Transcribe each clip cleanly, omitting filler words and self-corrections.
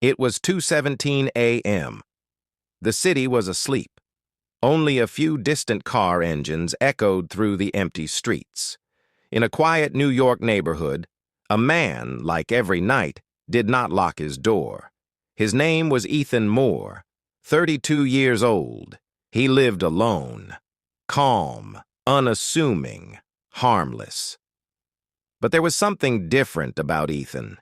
It was 2:17 a.m. The city was asleep. Only a few distant car engines echoed through the empty streets. In a quiet New York neighborhood, a man, like every night, did not lock his door. His name was Ethan Moore, 32 years old. He lived alone, calm, unassuming, harmless. But there was something different about Ethan.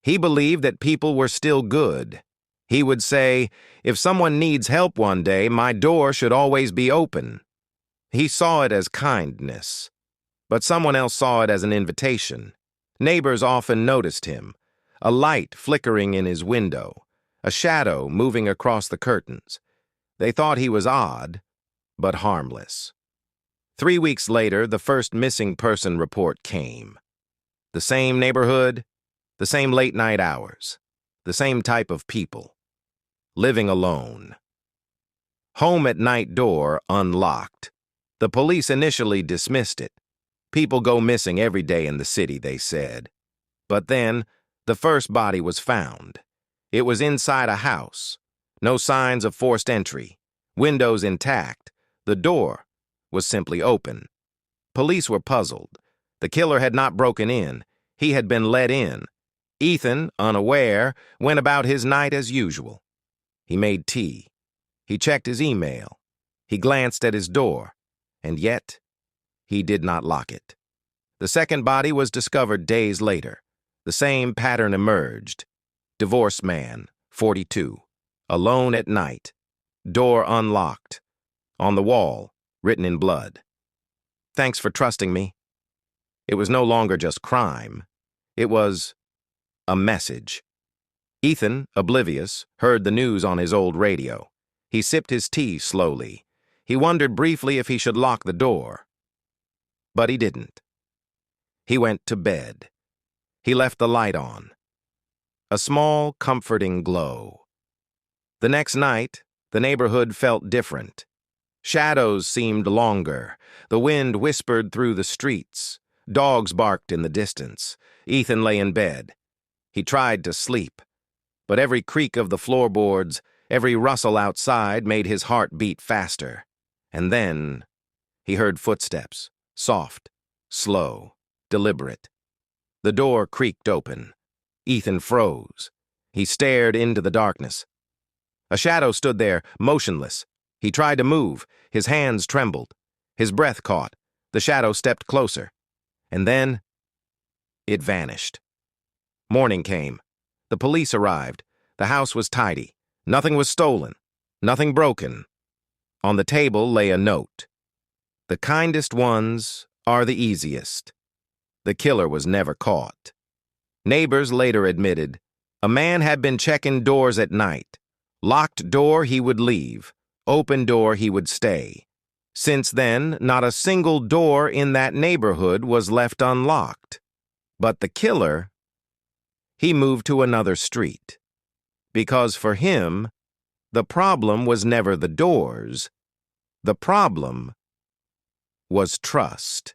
He believed that people were still good. He would say, "If someone needs help one day, my door should always be open." He saw it as kindness, but someone else saw it as an invitation. Neighbors often noticed him, a light flickering in his window, a shadow moving across the curtains. They thought he was odd, but harmless. 3 weeks later, the first missing person report came. The same neighborhood, the same late-night hours, the same type of people. Living alone. Home at night door unlocked. The police initially dismissed it. People go missing every day in the city, they said. But then, the first body was found. It was inside a house. No signs of forced entry. Windows intact. The door was simply open. Police were puzzled. The killer had not broken in. He had been let in. Ethan, unaware, went about his night as usual. He made tea. He checked his email. He glanced at his door. And yet, he did not lock it. The second body was discovered days later. The same pattern emerged. Divorced man, 42. Alone at night. Door unlocked. On the wall, written in blood. "Thanks for trusting me." It was no longer just crime. It was a message. Ethan, oblivious, heard the news on his old radio. He sipped his tea slowly. He wondered briefly if he should lock the door. But he didn't. He went to bed. He left the light on. A small, comforting glow. The next night, the neighborhood felt different. Shadows seemed longer. The wind whispered through the streets. Dogs barked in the distance. Ethan lay in bed. He tried to sleep, but every creak of the floorboards, every rustle outside made his heart beat faster. And then he heard footsteps, soft, slow, deliberate. The door creaked open. Ethan froze. He stared into the darkness. A shadow stood there, motionless. He tried to move. His hands trembled. His breath caught. The shadow stepped closer. And then it vanished. Morning came. The police arrived. The house was tidy. Nothing was stolen. Nothing broken. On the table lay a note. "The kindest ones are the easiest." The killer was never caught. Neighbors later admitted, a man had been checking doors at night. Locked door, he would leave. Open door, he would stay. Since then, not a single door in that neighborhood was left unlocked. But the killer, he moved to another street. Because for him, the problem was never the doors. The problem was trust.